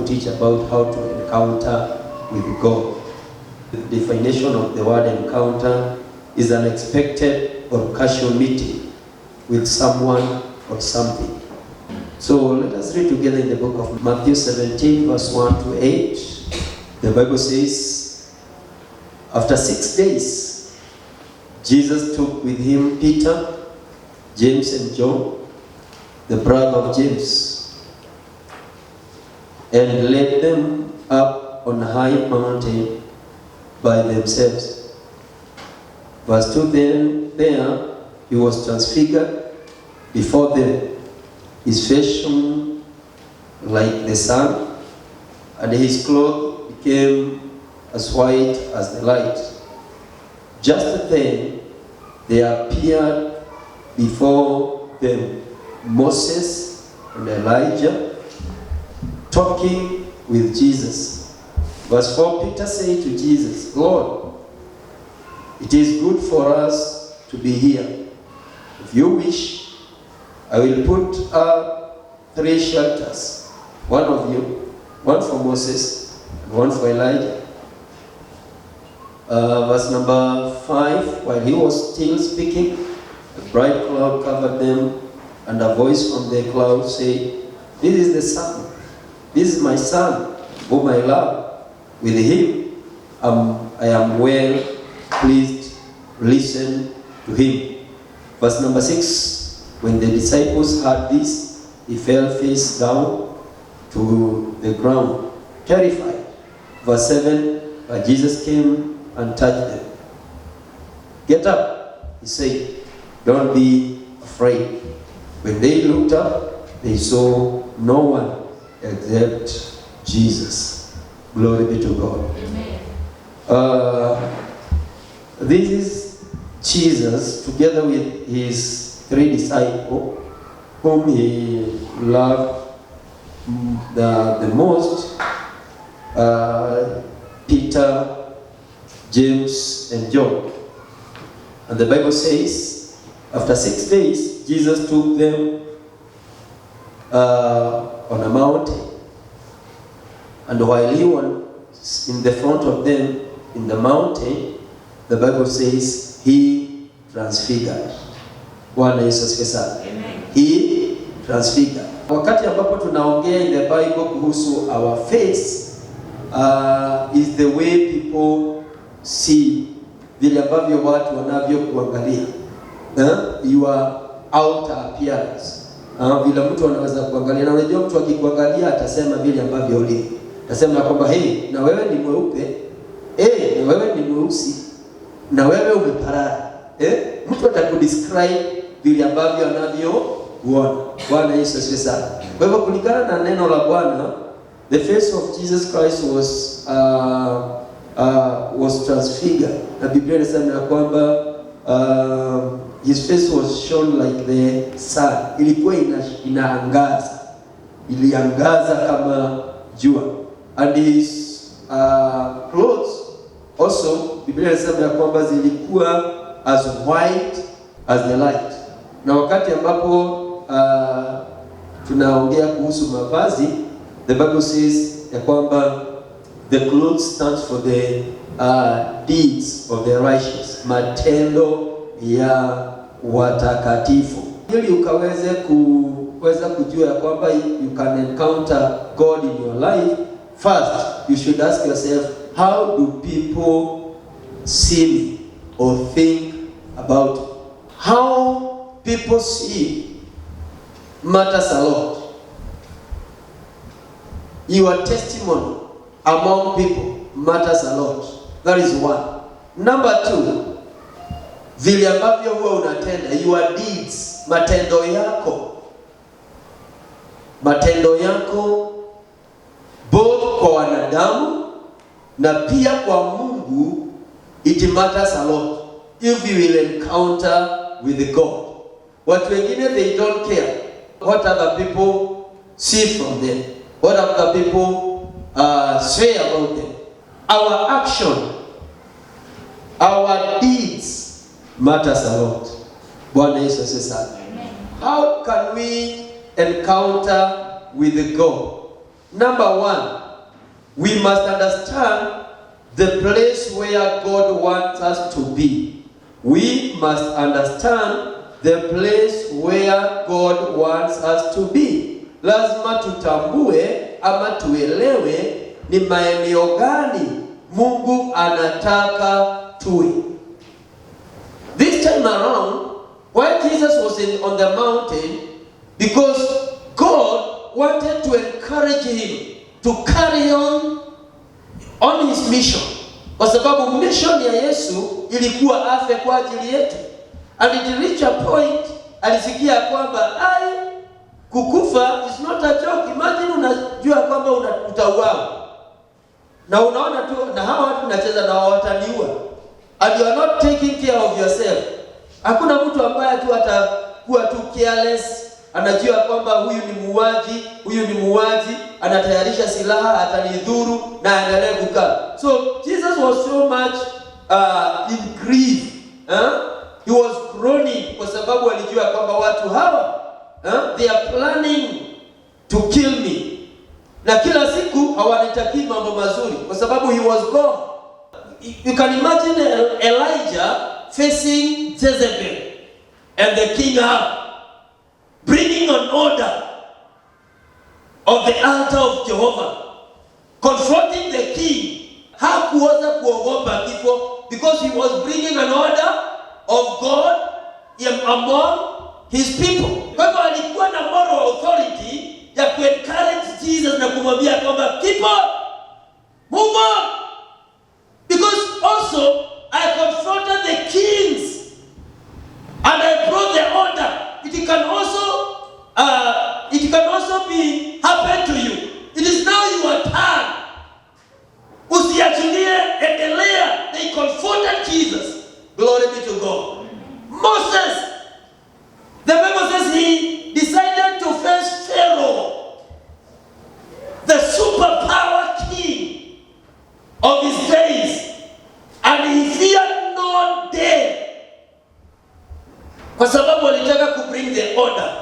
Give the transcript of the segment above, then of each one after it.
teach about how to encounter with God. The definition of the word encounter is an unexpected or casual meeting with someone or something. So let us read together in the book of Matthew 17, verse 1 to 8. The Bible says, after 6 days, Jesus took with him Peter, James and John, the brother of James, and led them up on a high mountain by themselves. Verse 2, then there he was transfigured before them. His face shone like the sun, and his clothes became as white as the light. Just then there appeared before them Moses and Elijah talking with Jesus. Verse 4, Peter said to Jesus, Lord, it is good for us to be here. If you wish, I will put up 3 shelters, one of you, one for Moses, and one for Elijah. Verse number 5, while he was still speaking, a bright cloud covered them, and a voice from the cloud said, this is the Son, this is my Son, whom I love. With him I am well pleased. Listen to him. Verse number 6, when the disciples heard this, they fell face down to the ground, terrified. Verse 7, but Jesus came and touched them. Get up, he said, don't be afraid. When they looked up, they saw no one except Jesus. Glory be to God. Amen. This is Jesus together with his 3 disciples, whom he loved the most, Peter, James, and John. And the Bible says, after 6 days, Jesus took them on a mountain. And while he was in the front of them in the mountain, the Bible says he transfigured. Bwana Yesu asifiwe sana. He transfigured. Wakati ambapo tunaongea in the Bible kuhusu our face, is the way people see, vile ambavyo watu wanavyokuangalia, your outer appearance. Vile mtu anaweza kuangalia, na unajua mtu akikuangalia atasema vile ambavyo ulivyo. Atasema kwamba hey, na wewe ni mweupe, na wewe ni mweusi, na wewe umeparara. Mtu atakudescribe vile ambavyo anavyokuona. Bwana Yesu asifiwe sana. Kwa hivyo kulingana na neno la Bwana, the face of Jesus Christ was transfigured. Na Biblia inasema kwamba his face was shone like the sun. Ilikuwa inaangaza. Iliangaza kama jua. And his clothes also, Biblia inasema kwamba zilikuwa as white as the light. Na wakati ambapo tunaongea kuhusu mavazi, the Bible says ya kwamba the clothes stands for the deeds of the righteous, matendo ya watakatifu. Ili ukaweze kujua ya kwamba you can encounter God in your life, first you should ask yourself, how do people see me or think about me? How people see matters a lot. Your testimony among people matters a lot. That is one. Number 2, vile ambavyo huwa unatenda, your deeds, matendo yako both kwa wanadamu na pia kwa Mungu, it matters a lot if you will encounter with God. Watu wengine, they don't care what other people see from them, what other people say about them. Our action, our deeds matters a lot. Bwana Yesu asifiwe sana. How can we encounter with God? Number one, we must understand the place where God wants us to be. We must understand the place where God wants us to be. Lazima tutambue ama tuelewe ni maeneo gani Mungu anataka tuwe. This time around, while Jesus was on the mountain, because God wanted to encourage him to carry on his mission. Kwa sababu mission ya Yesu ilikuwa afya kwa ajili yetu. And it reached a point, alisikia kwamba kukufa is not a joke. Imagine unajua kwamba utauawa. Na unaona tu na hawa watu unacheza na wataniua. And you are not taking care of yourself. Hakuna mtu ambaye tu atakuwa tu careless, anajua kwamba huyu ni muuaji, anatayarisha silaha, atanidhuru na aendelee kukaa. So Jesus was so much in grief. He was groaning kwa sababu alijua kwamba watu hawa they are planning to kill me. Na kila siku hawanitakii mambo mazuri kwa sababu he was gone. You can imagine Elijah facing Jezebel and the king Ahab, bringing an order of the altar of Jehovah, confronting the king. Hakuweza kuogopa kifo because he was bringing an order of God among his people. Kwa hivyo alikuwa na moral authority ya ku-encourage Jesus na kumwambia kwamba keep on, move on. Because also I confronted the kings and I brought the order. It can also be happen to you. It is now your turn. Usiachilie, endelea. They confronted Jesus. Glory be to God. Moses, the Bible says he decided to face Pharaoh, the superpower king of his days, and he feared no death. Kwa sababu alitaka to bring the order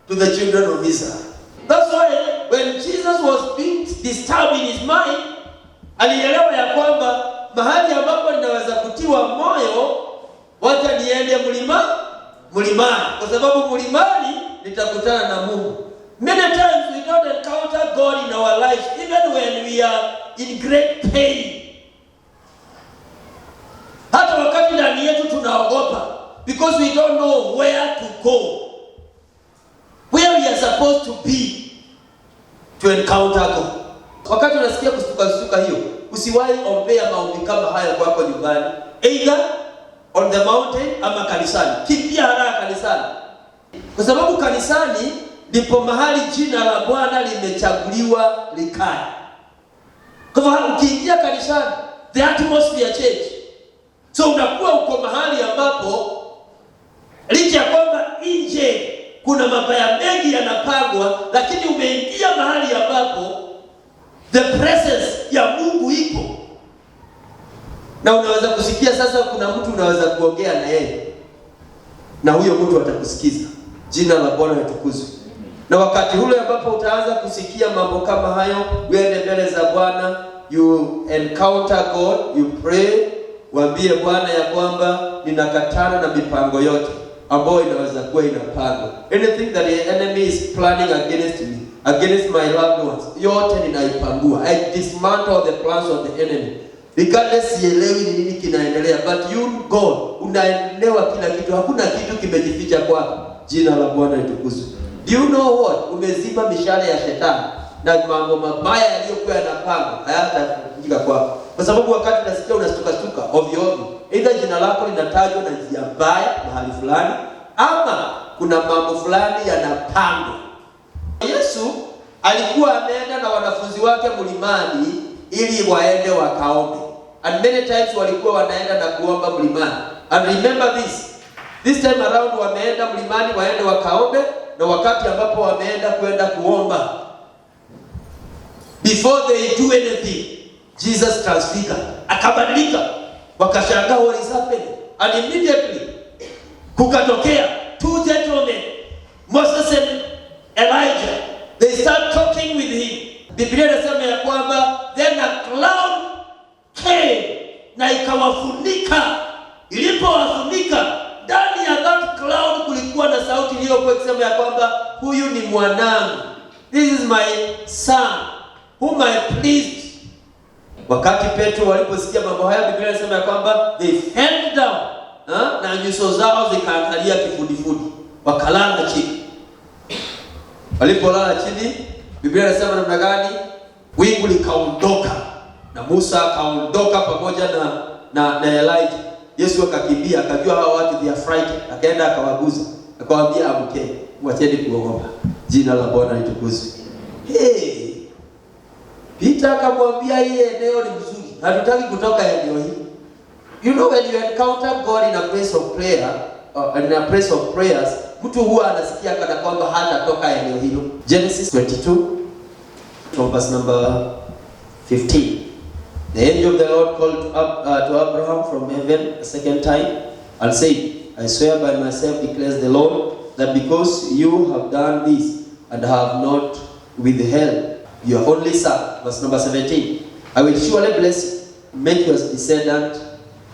to the children of Israel. That's why when Jesus was being disturbed in his mind, alielewa ya kwamba mahali ambapo ninaweza kutiwa moyo, wacha niende mlimani, kwa sababu mlimani nitakutana na Mungu. Many times we don't encounter God in our lives even when we are in great pain. Hata wakati ndani yetu tunaogopa because we don't know where to go, where we are supposed to be to encounter God. Wakati unasikia kustuka hiyo, usiwahi ombea maombi kama haya kwako nyumbani, either on the mountain ama kanisani. Kimbia haraka kanisani, kwa sababu kanisani ndipo mahali jina la Bwana limechaguliwa likae. Kwa hivyo ukiingia kanisani, the atmosphere change. So unakuwa uko mahali ambapo licha ya kwamba nje kuna mabaya mengi yanapangwa, lakini umeingia mahali ambapo the presence ya Mungu iko. Na unaweza kusikia sasa kuna mtu unaweza kuongea na yeye, na huyo mtu atakusikiza. Jina la Bwana litukuzwe. Na wakati ule ambapo utaanza kusikia mambo kama hayo, uende mbele za Bwana, you encounter God, you pray, waambie Bwana ya kwamba ninakatana na mipango yote ambayo inaweza kuwa inapangwa. Anything that the enemy is planning against me, against my loved ones, yote ninaipangua. I dismantle the plans of the enemy. Regardless sielewi ni nini kinaendelea, but you God unaelewa kila kitu. Hakuna kitu kimejificha kwako. Jina la Bwana litukuzwe. Do you know what? Umeziba mishale ya shetani na mambo mabaya yaliyokuwa yanapangwa hayatajika kwako. Kwa sababu wakati unasikia unastuka ovyo, either jina lako linatajwa na njia mbaya mahali fulani, ama kuna mambo fulani yanapangwa. Yesu alikuwa ameenda na wanafunzi wake mlimani ili waende wakaombe. And many times walikuwa wanaenda na kuomba mlimani. And remember this time around wameenda mlimani waende wakaombe, na wakati ambapo wameenda kwenda kuomba, before they do anything, Jesus transfigured, akabadilika. Wakashangaa what is happening. And immediately kukatokea two gentlemen, Moses and Elijah. They start talking with him. Biblia inasema ya kwamba then a cloud came na ikawafunika. Ilipowafunika, ndani ya that cloud kulikuwa na sauti iliyokuwa ikisema ya kwamba huyu ni mwanangu, this is my son whom I pleased. Wakati Petro waliposikia mambo haya, Biblia inasema ya kwamba they fell down, na nyuso zao zikaangalia kifudifudi, wakalala chini. Walipolala chini, Biblia inasema namna gani? Wingu likaondoka na Musa akaondoka pamoja na Elijah. Yesu akakimbia, akajua hawa watu they are frightened, akaenda akawaguza, akawaambia amkeni, wacheni kuogopa. Jina la Bwana litukuzwe. Peter akamwambia hii eneo ni mzuri, hatutaki kutoka eneo hili. You know, when you encounter God in a place of prayer, in a place of prayers, mtu huwa anasikia kana kwamba hatatoka eneo hilo. Genesis 22 from verse number 15. The angel of the Lord called to Abraham from heaven a second time and said, I swear by myself, declares the Lord, that because you have done this and have not withheld your only son, verse number 17, I will surely bless you, make your descendant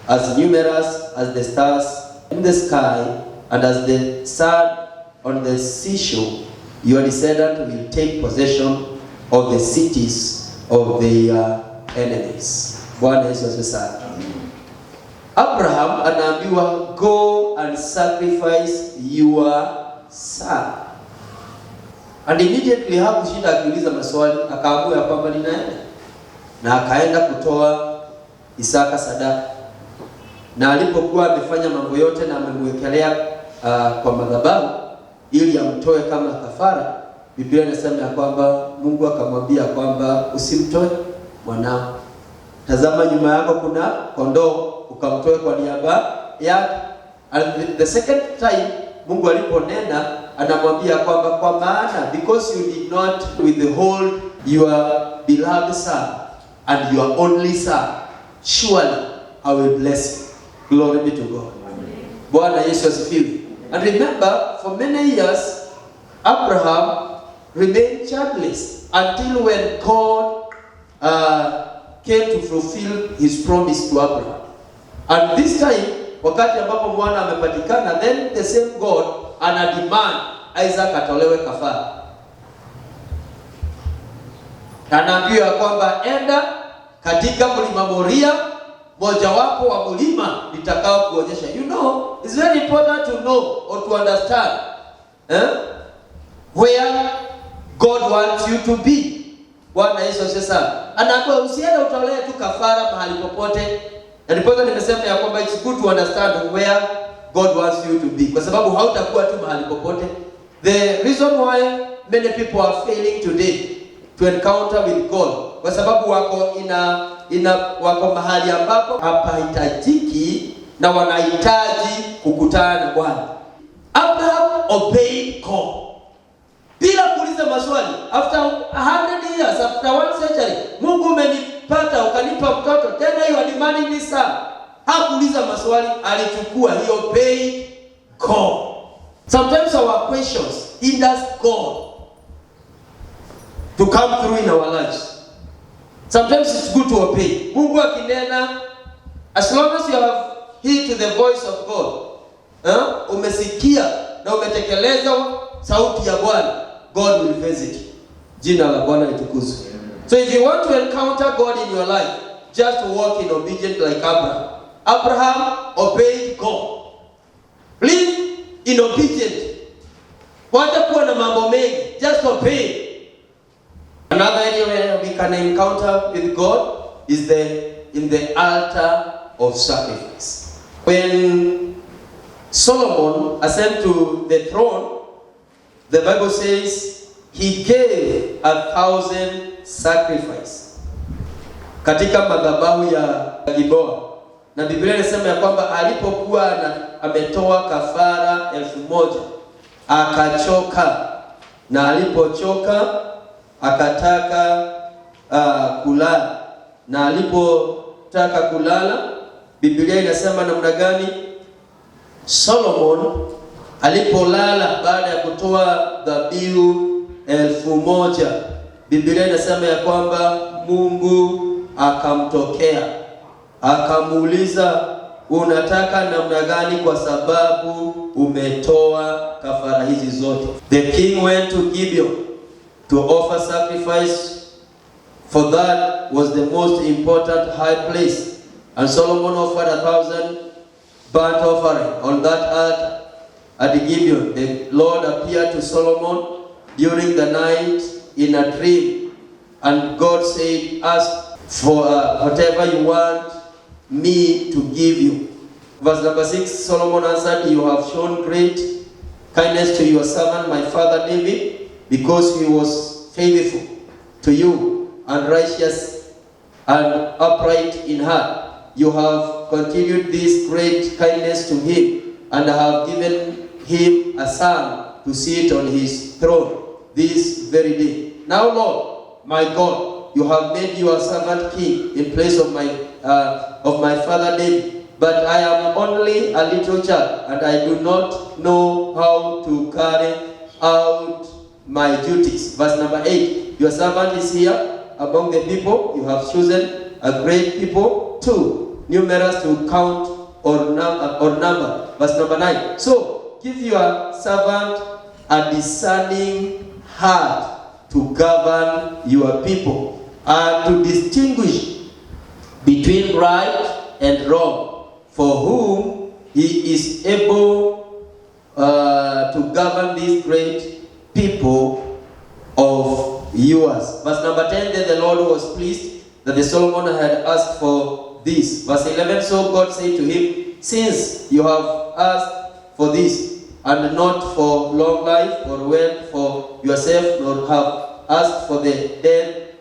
as numerous as the stars in the sky and as the sand on the seashore. Your descendant will take possession of the cities of their enemies. Bwana Yesu asifiwe. Abraham anaambiwa go and sacrifice your son. And immediately hakushinda akiuliza maswali, akaamua kwamba ninaenda. Na akaenda kutoa Isaka sadaka. Na alipokuwa amefanya mambo yote na amemwekelea kwa madhabahu ili amtoe kama kafara, Biblia inasema ya kwamba Mungu akamwambia kwamba usimtoe mwanao. Tazama nyuma yako kuna kondoo, ukamtoe kwa niaba yake. And the second time Mungu aliponena anamwambia kwamba kwa maana because you did not withhold your beloved son and your only son, surely I will bless you. Glory be to God. Bwana Yesu asifiwe. And remember, for many years Abraham remained childless until when God came to fulfill his promise to Abraham. And this time, wakati ambapo mwana amepatikana, then the same God ana demand Isaac atolewe kafara. Anaambiwa kwamba enda katika mlima Moria, mojawapo wa mlima nitakao kuonyesha. You know, it's very important to know or to understand where God wants you to be. Bwana Yesu asifiwe. Anaambiwa usiende utolee tu kafara mahali popote. Na ndipo nimesema ya kwamba it's good to understand where God wants you to be, kwa sababu hautakuwa tu mahali popote. The reason why many people are failing today to encounter with God, kwa sababu wako mahali ambapo hapahitajiki na wanahitaji kukutana na Bwana. Abraham obeyed God bila kuuliza maswali. After 100 years, after 1 century, Mungu umenipata ukanipa mtoto, tena you are demanding this son. Hakuuliza maswali, alichukua. He obeyed God. Sometimes our questions hinders God to come through in our lives. Sometimes it's good to obey. Mungu akinena, as long as you have heed to the voice of God, umesikia na umetekeleza sauti ya Bwana, God will visit you. Jina la Bwana litukuzwe. So if you want to encounter God in your life, just walk in obedience like Abraham. Abraham obeyed God. Live in obedience. Wacha kuwa na mambo mengi, just obey. Another area where we can encounter with God is in the altar of sacrifice. When Solomon ascended to the throne, the Bible says he gave 1,000 sacrifices katika madhabahu ya Gilboa. Na Biblia inasema ya kwamba alipokuwa ametoa kafara 1,000 akachoka, na alipochoka akataka kulala, na alipotaka kulala, Biblia inasema namna gani? Solomon alipolala baada ya kutoa dhabihu 1,000, Biblia inasema ya kwamba Mungu akamtokea, akamuuliza, unataka namna gani kwa sababu umetoa kafara hizi zote? The king went to Gibeon to offer sacrifice, for that was the most important high place. And Solomon offered 1,000 burnt offering on that altar at Gibeon. The Lord appeared to Solomon during the night in a dream, and God said, ask for whatever you want me to give you. Verse number 6, Solomon answered, you have shown great kindness to your servant my father David, because he was faithful to you and righteous and upright in heart. You have continued this great kindness to him, and have given him a son to sit on his throne this very day. Now, Lord, my God, you have made your servant king in place of my father David. But I am only a little child, and I do not know how to carry out my duties. Verse number 8, your servant is here among the people. You have chosen a great people, too numerous to count or number. Verse number 9, so give your servant a discerning heart to govern your people, and to distinguish between right and wrong, for whom he is able to govern these great people of yours. Verse number 10, then the Lord was pleased that the Solomon had asked for this. Verse 11, so God said to him, since you have asked for this, and not for long life or wealth for yourself, nor have asked for the death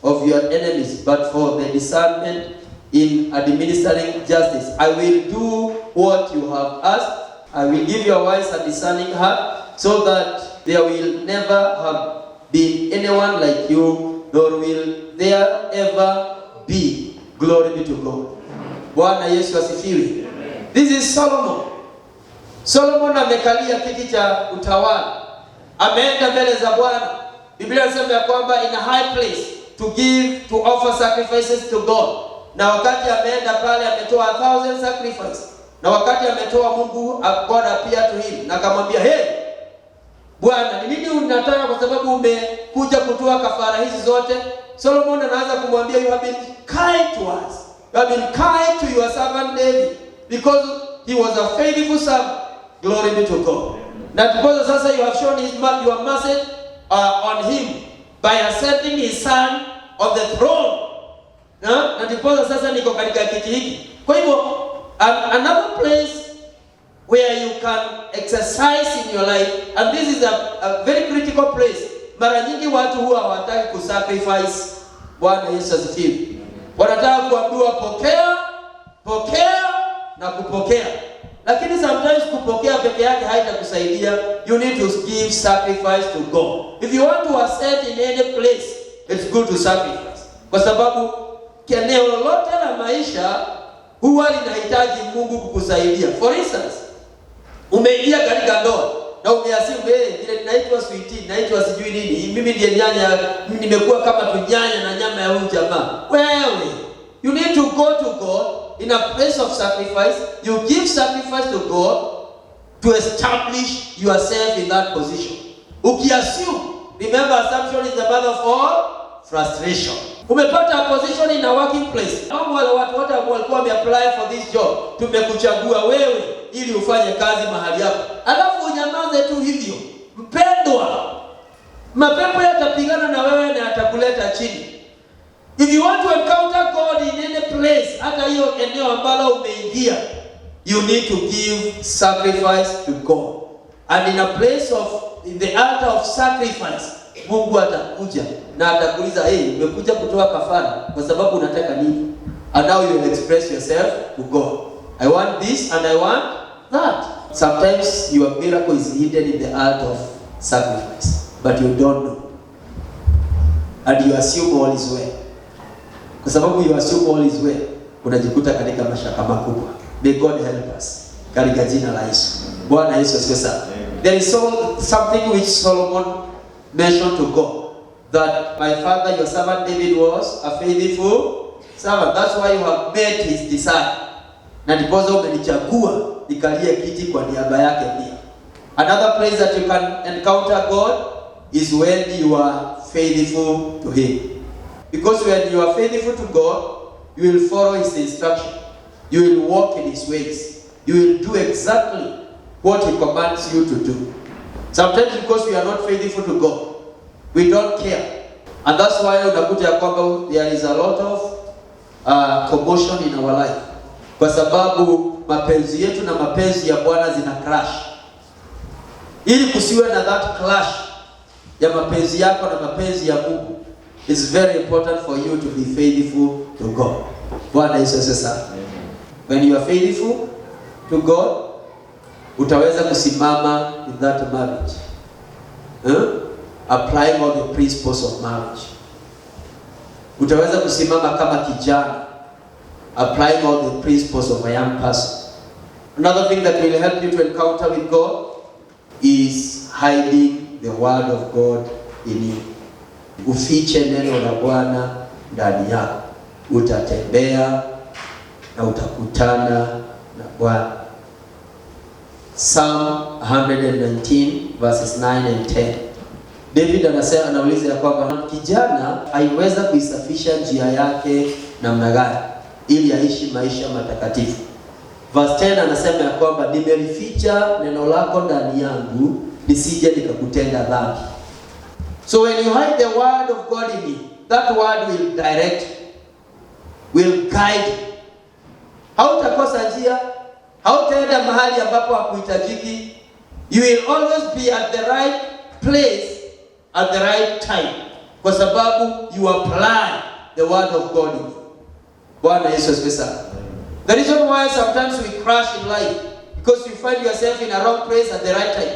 of your enemies, but for the discernment in administering justice, I will do what you have asked. I will give you a wise and discerning heart, so that there will never have been anyone like you, nor will there ever be. Glory be to God. Bwana Yesu asifiwe. This is Solomon. Solomon amekalia kiti cha utawala, ameenda mbele za Bwana. Biblia inasema ya kwamba in a high place to offer sacrifices to God. Na wakati ameenda pale ametoa 1,000 sacrifice. Na wakati ametoa, Mungu God appeared to him na akamwambia, hey Bwana, ni nini unataka kwa sababu umekuja kutoa kafara hizi zote? Solomon anaanza kumwambia, you have been kind to us. You have been kind to your servant David, because he was a faithful servant. Glory be to God. Na because sasa you have shown your mercy on him by accepting his son on the throne. Na ndipo sasa niko katika kiti hiki. Kwa hivyo another place where you can exercise in your life, and this is a very critical place. Mara nyingi watu huwa hawataki kusacrifice. Bwana Yesu asifiwe. Wanataka kuambiwa pokea na kupokea. Lakini sometimes kupokea peke yake haitakusaidia. You need to give sacrifice to God. If you want to ascend in any place, it's good to sacrifice. Kwa sababu eneo lolote la maisha huwa linahitaji Mungu kukusaidia. For instance, umeingia katika ndoa na umeasimu vile ninaitwa sweetie, naitwa sijui nini, mimi ndiye nyanya, nimekuwa kama tunyanya na nyama ya huyu jamaa. Wewe, you need to go to God in a place of sacrifice. You give sacrifice to God to establish yourself in that position. Ukiassume, remember assumption is the mother of all frustration. Umepata a position in a working place. Wale watu wote ambao walikuwa wameapply for this job, tumekuchagua wewe ili ufanye kazi mahali hapo. Alafu unyamaze tu hivyo. Mpendwa, mapepo yatapigana na wewe na yatakuleta chini. If you want to encounter God in any place, hata hiyo eneo ambalo umeingia, you need to give sacrifice to God. And in a place in the altar of sacrifice, Mungu atakuja na atakuuliza, hey, umekuja kutoa kafara kwa sababu unataka nini? And now you express yourself to God. I want this and I want that. Sometimes your miracle is hidden in the altar of sacrifice, but you don't know. And you assume all is well. Kwa sababu you assume all is well, unajikuta katika mashaka makubwa. May God help us. Katika jina la Yesu. Bwana Yesu asifiwe sana. There is something which Solomon mentioned to God. that my father, your servant David, was a faithful servant. That's why you have met his desire. Na ndiposa umenichagua nikalie kiti kwa niaba yake pia. Another place that you can encounter God is when you are faithful to him. Because when you are faithful to God, you will follow his instruction. You will walk in his ways. You will do exactly what he commands you to do. Sometimes because we are not faithful to God, we don't care. And that's why unakuta ya kwamba there is a lot of commotion in our life. Kwa sababu mapenzi yetu na mapenzi ya Bwana zina clash. Ili kusiwe na that clash ya mapenzi yako na mapenzi ya Mungu, it's very important for you to be faithful to God. Bwana Yesu asifiwe. When you are faithful to God, utaweza kusimama in that marriage. Applying all the principles of marriage. Utaweza kusimama kama kijana, applying all the principles of a young person. Another thing that will help you to encounter with God is hiding the word of God in you. Ufiche neno la Bwana ndani yako. Utatembea na utakutana na Bwana. Psalm 119 verses 9 and 10. David anauliza ya kwamba kijana aiweza kuisafisha njia yake namna gani ili aishi maisha matakatifu. Verse 10 anasema ya kwamba nimelificha neno lako ndani yangu nisije nikakutenda dhambi. So when you hide the word of God in you, that word will direct you, will guide you. Hautakosa njia, hautaenda mahali ambapo hakuhitajiki. You will always be at the right place at the right time, kwa sababu you apply the word of God in you. Bwana Yesu asifiwe. The reason why sometimes we crash in life, because you find yourself in a wrong place at the right time.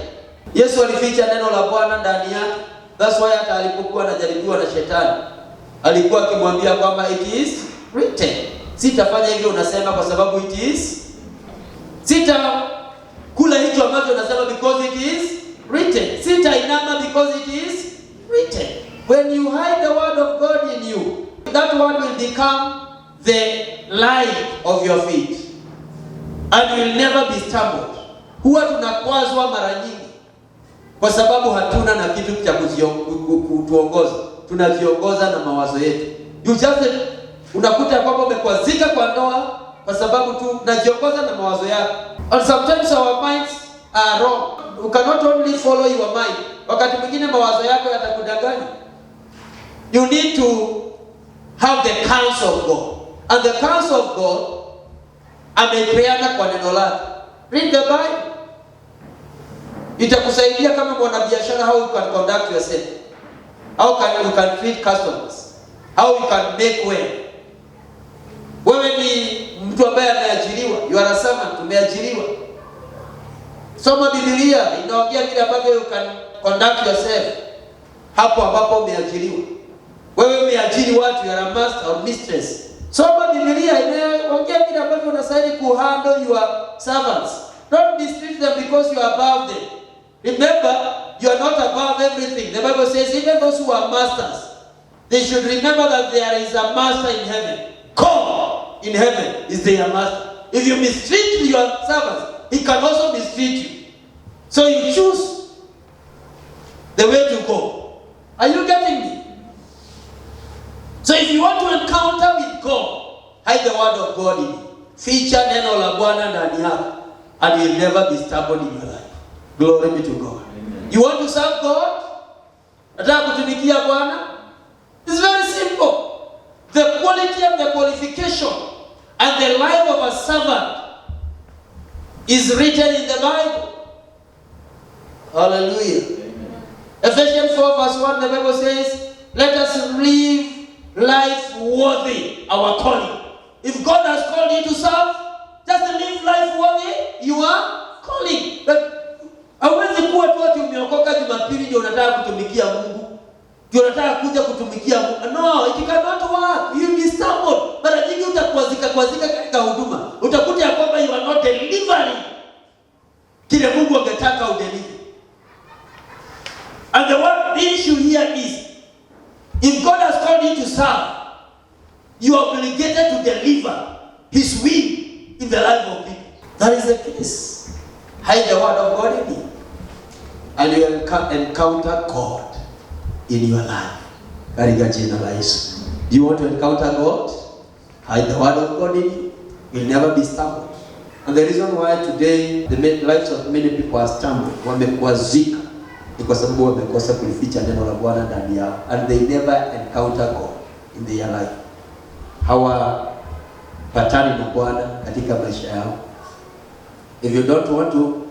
Yesu alificha neno la Bwana ndani yake. That's why hata alipokuwa anajaribiwa na shetani, alikuwa akimwambia kwamba it is written. Sitafanya hivyo unasema kwa sababu it is. Sitakula hicho ambacho unasema because it is written. Sitainama because it is written. When you hide the word of God in you, that word will become the light of your feet and will never be stumbled. Huwa tunakwazwa mara nyingi kwa sababu hatuna na kitu cha kutuongoza. Tunajiongoza na mawazo yetu. You just unakuta kwamba umekwazika kwa ndoa kwa sababu tu unajiongoza na mawazo yako. And sometimes our minds are wrong. You cannot only follow your mind. Wakati mwingine mawazo yako yatakudanganya. You need to have the counsel of God. And the counsel of God amepeana kwa neno lake. Read the Bible. Itakusaidia kama mwanabiashara, how you can conduct yourself. How you can treat customers. How you can make well. Wewe ni mtu ambaye ameajiriwa. You are a servant, umeajiriwa. Soma Biblia, inaongea vile ambavyo you can conduct yourself hapo ambapo umeajiriwa. Wewe umeajiri watu, you are a master or mistress. Soma Biblia, inaongea vile ambavyo unastahili kuhandle your servants. Don't mistreat them because you are above them. Remember, you are not above everything. The Bible says even those who are masters, they should remember that there is a master in heaven. God in heaven is their master. If you mistreat your servants, he can also mistreat you. So you choose the way to go. Are you getting me? So if you want to encounter with God, hide the word of God in you. Feature neno la Bwana ndani yako, and you'll never be stubborn in your life. Glory be to God. Amen. You want to serve God? Nataka kutumikia Bwana? It's very simple. The quality and the qualification and the life of a servant is written in the Bible. Hallelujah. Amen. Ephesians 4 verse 1, the Bible says, let us live life worthy our calling. If God has called you to serve, just live life worthy your calling. But hauwezi kuwa tu ati umeokoka Jumapili ndio unataka kutumikia Mungu. Ndio unataka kuja kutumikia Mungu. No, it cannot work. You be stumbled. Mara nyingi utakwazika katika huduma. Utakuta ya kwamba you are not delivering kile Mungu angetaka udeliver. And the issue here is You are obligated to deliver His will in the life of people. That is the case. Hide the word of God in you, and you will encounter God in your life. Katika jina la Yesu. Do you want to encounter God? Hide the word of God in you. You will never be stumbled. And the reason why today the lives of many people are stumbled, wamekwazika, ni kwa sababu wamekosa kulificha neno la Bwana ndani yao, and they never encounter God in their life. Hawapatani na Bwana katika maisha yao. If you don't want to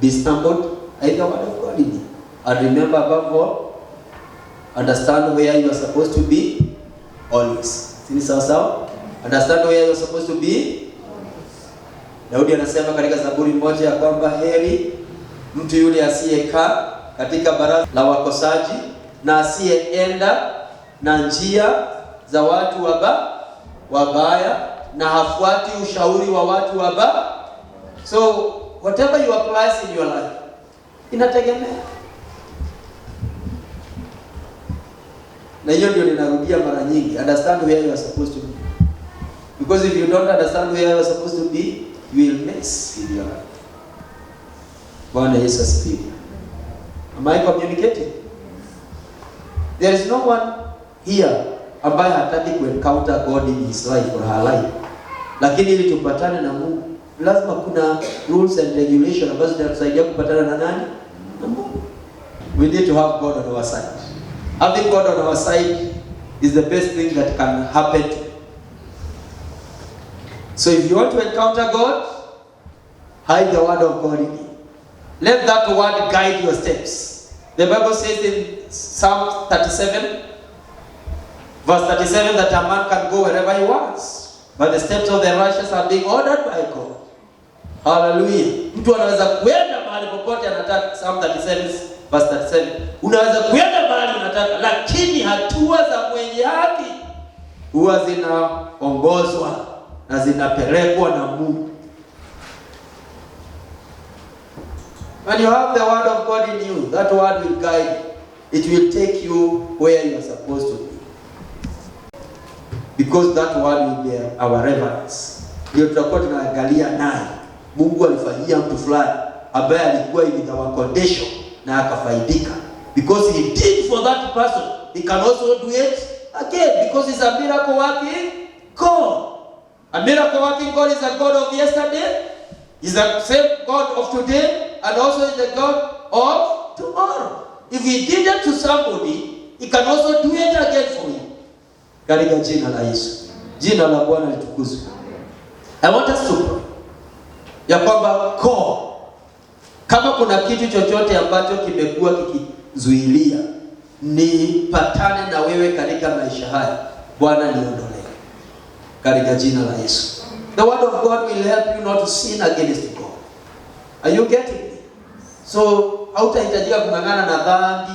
be stumbled, hide the word of God in you. And remember, above all, understand where you are supposed to be always. Sini sawa? Understand where you are supposed to be. Daudi anasema katika Zaburi 1 ya kwamba heri mtu yule asiyekaa katika baraza la wakosaji, na asiyeenda na njia za watu wabaya, na hafuati ushauri wa watu wabaya. So whatever you apply in your life, inategemea. Na hiyo ndio ninarudia mara nyingi, understand where you are supposed to be. Because if you don't understand where you are supposed to be, you will mess with your life. Bwana Yesu asifiwe. Am I communicating? There is no one here ambaye hataki ku encounter God in his life or her life. Lakini ili tupatane na Mungu, lazima kuna rules and regulations ambazo zitatusaidia kupatana na nani? Na Mungu. We need to have God on our side. Having God on our side is the best thing that can happen to you. So if you want to encounter God, hide the word of God in you. Let that word guide your steps. The Bible says in Psalm 37, verse 37, that a man can go wherever he wants, but the steps of the righteous are being ordered by God. Hallelujah. Mtu anaweza kuenda mahali popote anataka. Psalm 37, verse 37. Unaweza kuenda mahali unataka, lakini hatua za mwenye haki huwa zinaongozwa na zinapelekwa na Mungu. When you have the word of God in you, that word will guide you. It will take you where you are supposed to be. Because that word will be our reverence. Ndio tutakuwa tunaangalia naye. Mungu alifanyia mtu fulani ambaye alikuwa in our condition na akafaidika. Because he did for that person, he can also do it again, because he's a miracle working God. A miracle working God is a God of yesterday, is the same God of today, and also is the God of tomorrow. If he did it to somebody, he can also do it again for you. Katika jina la Yesu. Jina la Bwana litukuzwe. I want us to pray ya kwamba kama kuna kitu chochote ambacho kimekuwa kikizuilia nipatane na wewe katika maisha haya, Bwana niondolee. Katika jina la Yesu. The word of God will help you not to sin against God. Are you getting me? So hautahitajika kung'ang'ana na dhambi,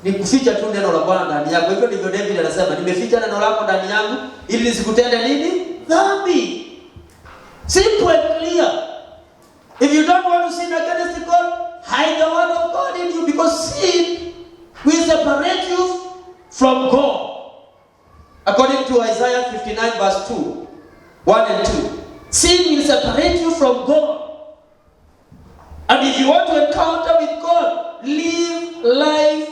ni kuficha tu neno la Bwana ndani yako. Hivyo ndivyo David anasema, nimeficha neno lako ndani yangu ili nisikutende nini? Dhambi. Simple and clear. If you don't want to sin against God, hide the word of God in you, because sin will separate you from God. According to Isaiah 59 verse 2, 1 and 2. Sin will separate you from God. And if you want to encounter with God, live life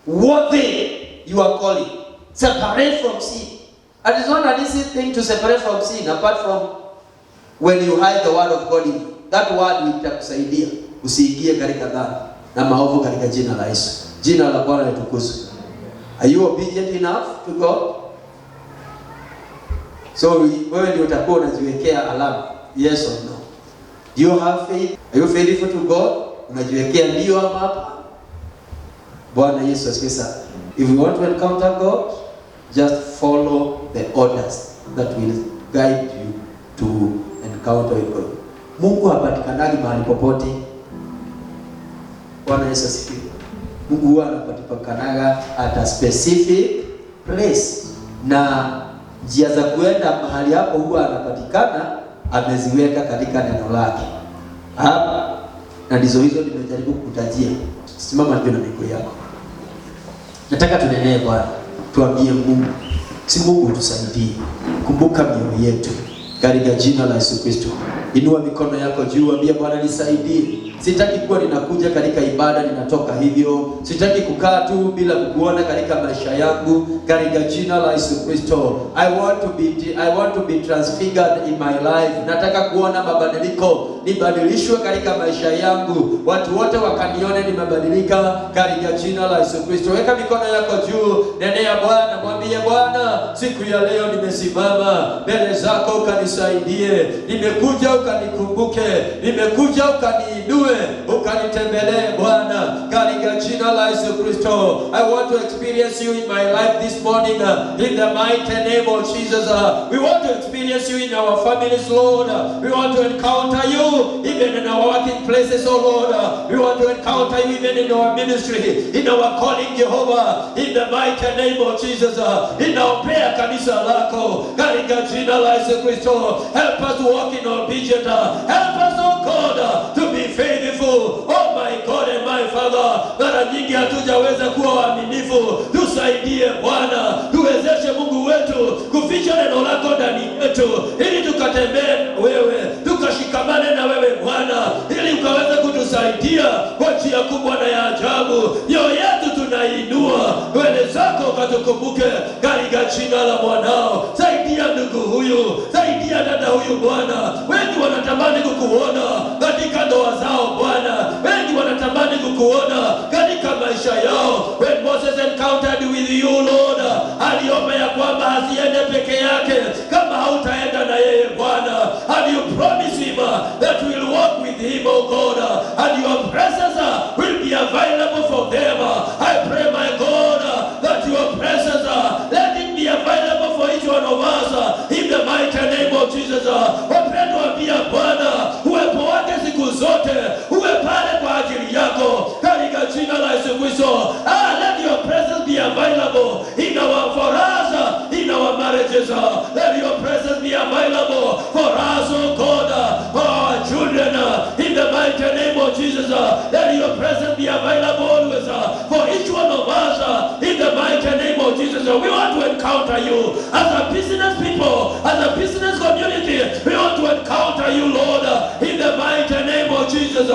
worthy you are calling. Separate from sin. And it's not an easy thing to separate from sin, apart from when you hide the word of God in you. That word will itakusaidia usiingie katika dhambi na maovu katika jina la Yesu. Jina la Bwana litukuzwe. Are you obedient enough to God? So wewe ndio utakuwa unajiwekea alama, yes or no. Do you have faith? Are you faithful to God? Unajiwekea ndio ama hapa? Bwana Yesu asifiwe sana. If you want to encounter God, just follow the orders that will guide you to encounter with God. Mungu hapatikanaji mahali popote. Bwana Yesu asifiwe. Mungu huwa anapatikanaga at a specific place, na njia za kuenda mahali hapo huwa anapatikana ameziweka katika neno lake. Hapa na ndizo hizo nimejaribu kukutajia. Simama juu na miguu yako. Nataka tunenee Bwana. Tuambie Mungu, Si Mungu tusaidie. Kumbuka mioyo yetu katika jina la Yesu Kristo. Inua mikono yako juu, ambia Bwana nisaidie. Sitaki kuwa ninakuja katika ibada ninatoka hivyo. Sitaki kukaa tu bila kukuona katika maisha yangu katika jina la Yesu Kristo. I want to be transfigured in my life. Nataka kuona mabadiliko, nibadilishwe katika maisha yangu. Watu wote wakanione nimebadilika katika jina la Yesu Kristo. Weka mikono yako juu, nenea Bwana, mwambie Bwana, siku ya leo nimesimama mbele zako, ukanisaidie. Nimekuja ukanikumbuke, nimekuja ukaniinue, ukanitembelee Bwana katika jina la Yesu Kristo. I want to experience you in my life this morning in the mighty name of Jesus. We want to experience you in our families, Lord. We want to encounter you even in our working places, oh Lord. We want to encounter you even in our ministry, in our calling, Jehovah, in the mighty name of Jesus. Inaombea kanisa lako katika jina la Yesu Kristo. Help us to walk in obedience. Help us, oh God, to be faithful. Oh my God and my Father, mara nyingi hatujaweza kuwa waaminifu. Tusaidie Bwana, tuwezeshe Mungu wetu kuficha neno lako ndani yetu, ili tukatembee na wewe, tukashikamane na wewe Bwana, ili ukaweze kutusaidia kwa njia kubwa na ya ajabu. Mioyo yetu tunainua mbele zako, ukatukumbuke katika jina la mwanao. Saidia ndugu huyu, saidia dada huyu Bwana. Wengi wanatamani kukuona katika ndoa zao Bwana, wengi wanatamani kukuona katika maisha yao. When Moses encountered with you Lord, aliomba ya kwamba asiende peke yake kama hautaenda na yeye Bwana. And you promise him that you will walk with him, oh God, and your presence will be available for them. I pray, my God, that your presence, let it be available for each one of us in the mighty name of Jesus. Wapendwa pia Bwana, uwepo wake siku zote uwe pale kwa ajili yako katika jina la Yesu Kristo. Let your presence be available in our for us, in our marriages. Let your presence be available for us, oh God, for our children, in the mighty name of Jesus. Let your presence be available always for each one of us, in the mighty name of Jesus. We want to encounter you as a business people, as a business community. We want to encounter you, Lord, in the mighty name of Jesus.